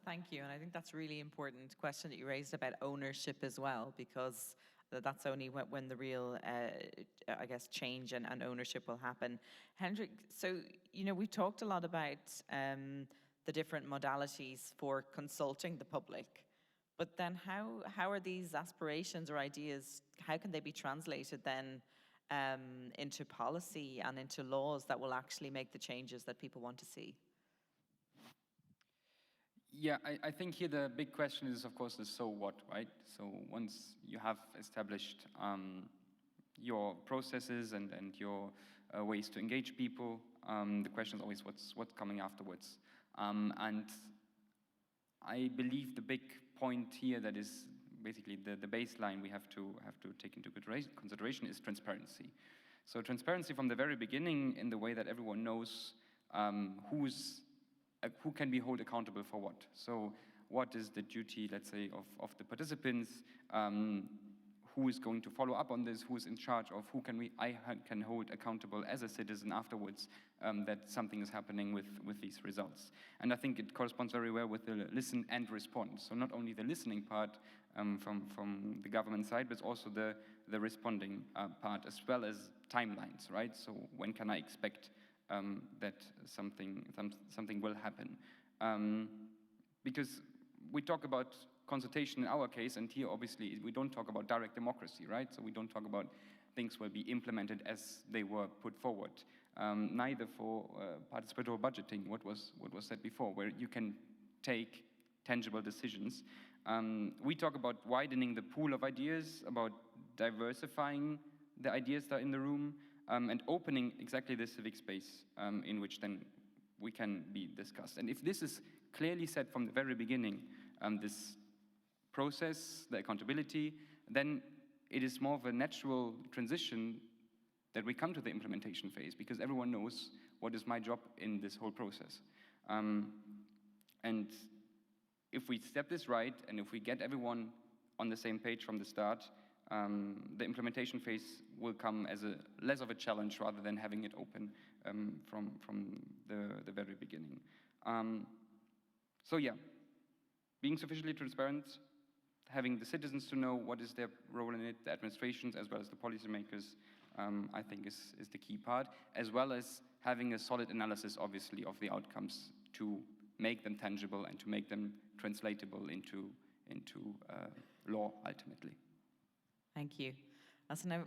Thank you, and I think that's a really important question that you raised about ownership as well, because that's only when the real, I guess, change and ownership will happen. Hendrik, so, we talked a lot about the different modalities for consulting the public, but then how are these aspirations or ideas, how can they be translated then into policy and into laws that will actually make the changes that people want to see? Yeah, I think here the big question is, of course, the so what, right? So once you have established your processes and your ways to engage people, the question is always what's coming afterwards. And I believe the big point here that is basically the baseline we have to take into consideration is transparency. So transparency from the very beginning in the way that everyone knows who can be held accountable for what. So what is the duty, let's say, of the participants? Who is going to follow up on this? Who is in charge of? Who I can hold accountable as a citizen afterwards that something is happening with these results? And I think it corresponds very well with the listen and respond. So not only the listening part from the government side, but also the responding part, as well as timelines, right? So when can I expect that something will happen? Because we talk about consultation in our case, and here obviously we don't talk about direct democracy, right? So we don't talk about things will be implemented as they were put forward. Neither for participatory budgeting, what was said before, where you can take tangible decisions. We talk about widening the pool of ideas, about diversifying the ideas that are in the room, and opening exactly the civic space in which then we can be discussed. And if this is clearly said from the very beginning, this process, the accountability, then it is more of a natural transition that we come to the implementation phase, because everyone knows what is my job in this whole process. And if we step this right, and if we get everyone on the same page from the start, the implementation phase will come as less of a challenge rather than having it open from the very beginning. So yeah, being sufficiently transparent, having the citizens to know what is their role in it, the administrations as well as the policymakers, I think is the key part, as well as having a solid analysis, obviously, of the outcomes to make them tangible and to make them translatable into law, ultimately. Thank you. So now,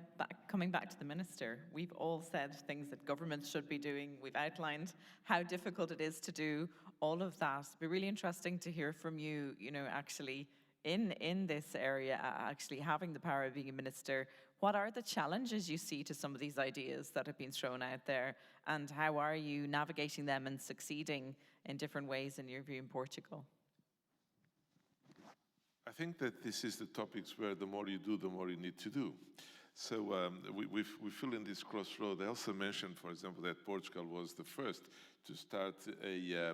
coming back to the Minister, we've all said things that governments should be doing. We've outlined how difficult it is to do all of that. It'd be really interesting to hear from you, actually, in this area, actually having the power of being a minister, what are the challenges you see to some of these ideas that have been thrown out there, and how are you navigating them and succeeding in different ways in your view in Portugal? I think that this is the topics where the more you do, the more you need to do. So we feel in this crossroad. I also mentioned, for example, that Portugal was the first to start a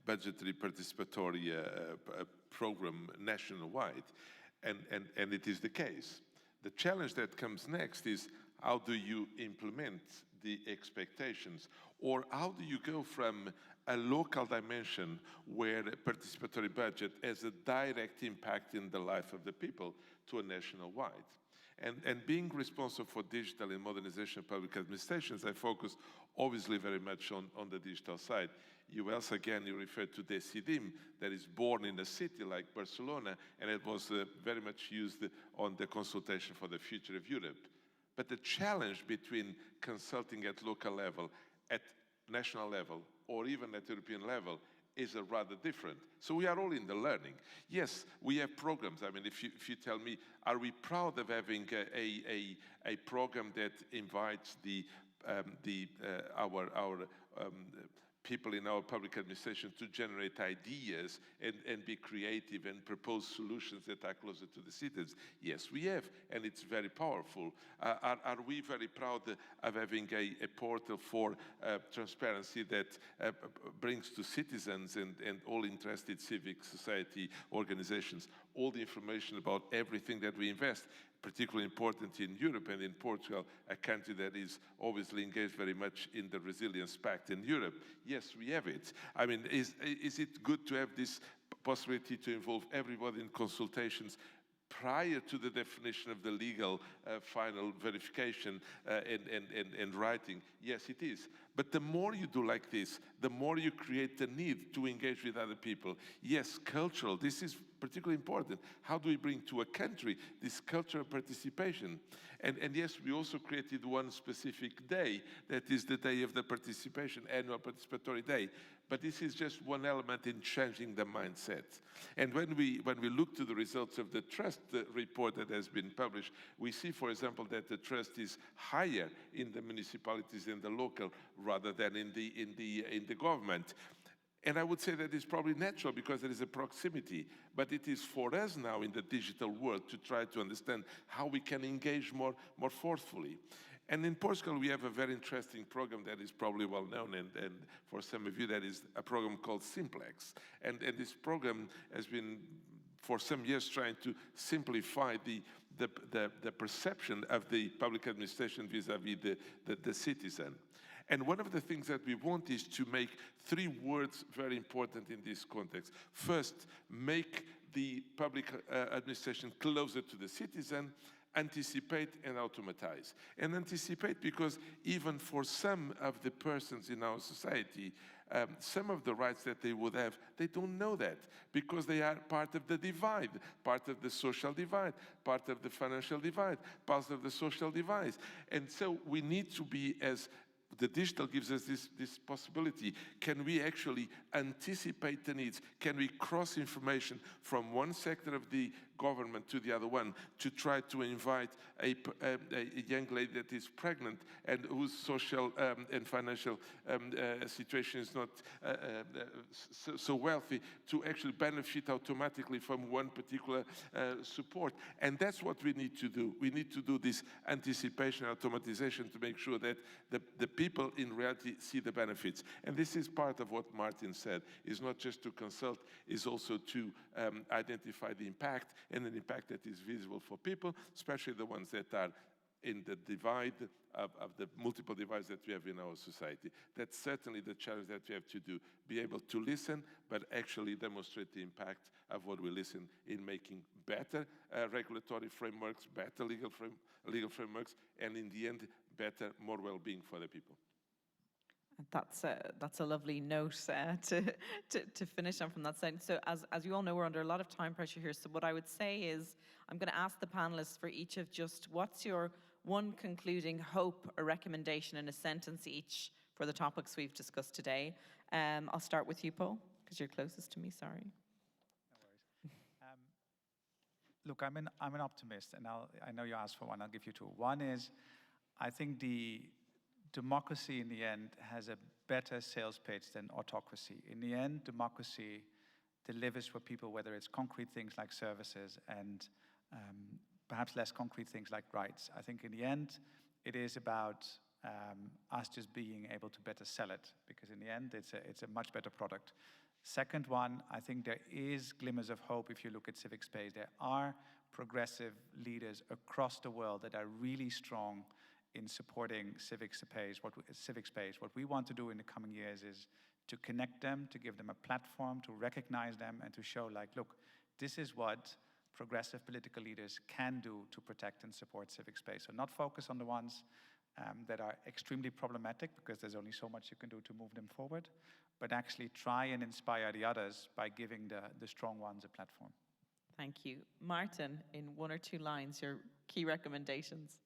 budgetary participatory program nationwide, and it is the case. The challenge that comes next is how do you implement the expectations, or how do you go from a local dimension where a participatory budget has a direct impact in the life of the people to a national-wide? And being responsible for digital and modernization of public administrations, I focus obviously very much on the digital side. You also, again, you refer to the CIDIM that is born in a city like Barcelona, and it was very much used on the consultation for the future of Europe. But the challenge between consulting at local level, at national level, or even at European level is rather different. So we are all in the learning. Yes, we have programs. I mean, if you tell me, are we proud of having a program that invites our people in our public administration to generate ideas and be creative and propose solutions that are closer to the citizens? Yes, we have, and it's very powerful. Are we very proud of having a portal for transparency that brings to citizens and all interested civic society organizations all the information about everything that we invest? Particularly important in Europe and in Portugal, a country that is obviously engaged very much in the Resilience Pact in Europe. Yes, we have it. I mean, is it good to have this possibility to involve everybody in consultations prior to the definition of the legal final verification and writing? Yes, it is. But the more you do like this, the more you create the need to engage with other people. Yes, cultural, this is particularly important. How do we bring to a country this cultural participation? And yes, we also created one specific day, that is the day of the participation, annual participatory day. But this is just one element in changing the mindset. And when we look to the results of the trust report that has been published, we see, for example, that the trust is higher in the municipalities and the local rather than in the government. And I would say that it's probably natural because there is a proximity, but it is for us now in the digital world to try to understand how we can engage more forcefully. And in Portugal, we have a very interesting program that is probably well known, and for some of you, that is a program called Simplex. And this program has been, for some years, trying to simplify the perception of the public administration vis-a-vis the citizen. And one of the things that we want is to make 3 words very important in this context. First, make the public administration closer to the citizen. Anticipate and automatize. And anticipate because even for some of the persons in our society, some of the rights that they would have, they don't know that because they are part of the divide, part of the social divide, part of the financial divide, part of the social divide. And so we need to be, as the digital gives us this possibility. Can we actually anticipate the needs? Can we cross information from one sector of the government to the other one to try to invite a young lady that is pregnant and whose social and financial situation is not so wealthy to actually benefit automatically from one particular support? And that's what we need to do. We need to do this anticipation, automatization to make sure that the people in reality see the benefits. And this is part of what Martin said, is not just to consult, is also to identify the impact, and an impact that is visible for people, especially the ones that are in the divide of the multiple divides that we have in our society. That's certainly the challenge that we have to do, be able to listen, but actually demonstrate the impact of what we listen in making better regulatory frameworks, better legal frameworks, and in the end, better, more well-being for the people. That's a lovely note to finish on from that side. So as you all know, we're under a lot of time pressure here. So what I would say is I'm going to ask the panelists for each of just what's your one concluding hope or recommendation in a sentence each for the topics we've discussed today. I'll start with you, Paul, because you're closest to me, sorry. No worries. Look, I'm an optimist, and I know you asked for one, I'll give you 2. One is, I think the democracy in the end has a better sales pitch than autocracy. In the end, democracy delivers for people, whether it's concrete things like services and perhaps less concrete things like rights. I think in the end, it is about us just being able to better sell it, because in the end, it's a much better product. Second one, I think there is glimmers of hope if you look at civic space. There are progressive leaders across the world that are really strong in supporting civic space. What we want to do in the coming years is to connect them, to give them a platform, to recognize them, and to show, like, look, this is what progressive political leaders can do to protect and support civic space. So not focus on the ones that are extremely problematic, because there's only so much you can do to move them forward, but actually try and inspire the others by giving the strong ones a platform. Thank you. Martin, in 1 or 2 lines, your key recommendations.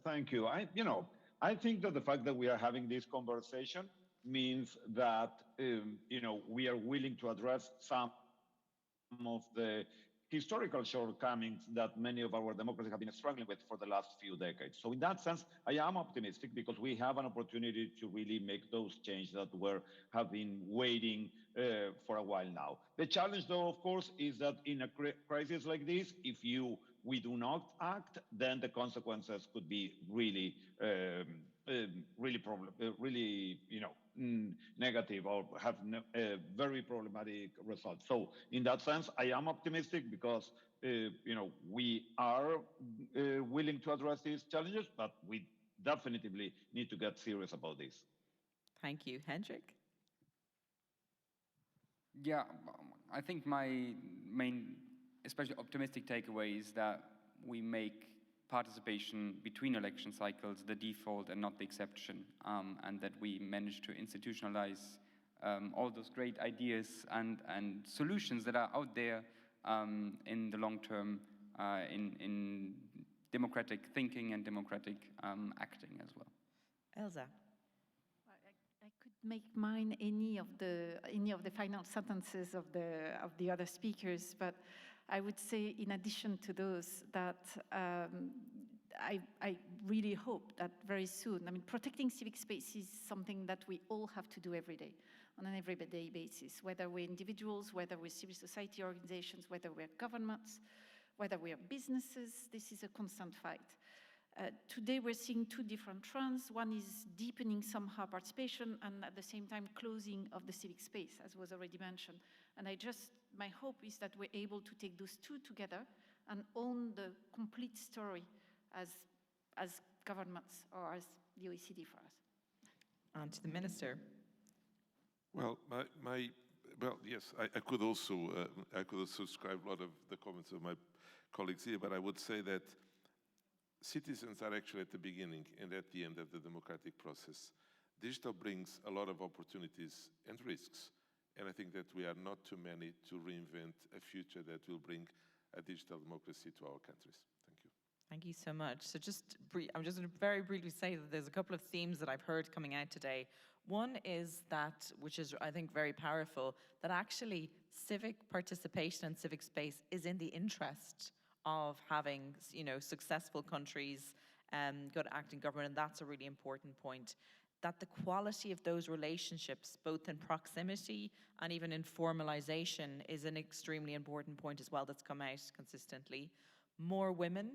Thank you. I think that the fact that we are having this conversation means that we are willing to address some of the historical shortcomings that many of our democracies have been struggling with for the last few decades. So in that sense, I am optimistic because we have an opportunity to really make those changes that have been waiting for a while now. The challenge, though, of course, is that in a crisis like this, if we do not act, then the consequences could be really negative or have very problematic results. So in that sense, I am optimistic because we are willing to address these challenges, but we definitely need to get serious about this. Thank you. Hendrik? Yeah, I think my main, especially optimistic takeaway is that we make participation between election cycles the default and not the exception, and that we manage to institutionalize all those great ideas and solutions that are out there in the long term in democratic thinking and democratic acting as well. Elsa? I could make mine any of the final sentences of the other speakers, but I would say, in addition to those, that I really hope that very soon, protecting civic space is something that we all have to do every day, on an everyday basis, whether we're individuals, whether we're civil society organizations, whether we're governments, whether we're businesses. This is a constant fight. Today we're seeing two different trends. One is deepening somehow participation and at the same time closing of the civic space, as was already mentioned. And my hope is that we're able to take those two together and own the complete story as governments or as the OECD for us. And to the Minister. Well, yes, I could also subscribe a lot of the comments of my colleagues here, but I would say that citizens are actually at the beginning and at the end of the democratic process. Digital brings a lot of opportunities and risks, and I think that we are not too many to reinvent a future that will bring a digital democracy to our countries. Thank you. Thank you so much. So I'm just going to very briefly say that there's a couple of themes that I've heard coming out today. One is that, which is I think very powerful, that actually civic participation and civic space is in the interest of having, successful countries, good acting government, and that's a really important point. That the quality of those relationships, both in proximity and even in formalization, is an extremely important point as well that's come out consistently. More women,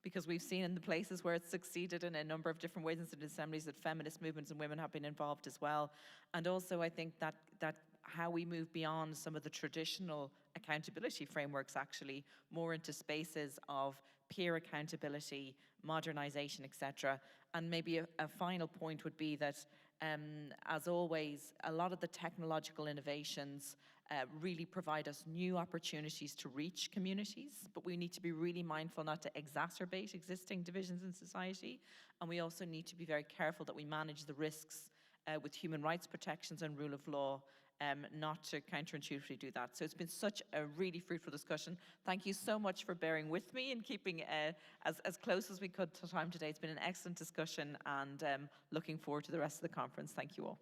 because we've seen in the places where it's succeeded in a number of different ways in citizen assemblies that feminist movements and women have been involved as well. And also I think that how we move beyond some of the traditional accountability frameworks actually more into spaces of peer accountability, modernization, etc. And maybe a final point would be that, as always, a lot of the technological innovations really provide us new opportunities to reach communities, but we need to be really mindful not to exacerbate existing divisions in society. And we also need to be very careful that we manage the risks with human rights protections and rule of law, not to counterintuitively do that. So it's been such a really fruitful discussion. Thank you so much for bearing with me and keeping as close as we could to time today. It's been an excellent discussion, and looking forward to the rest of the conference. Thank you all.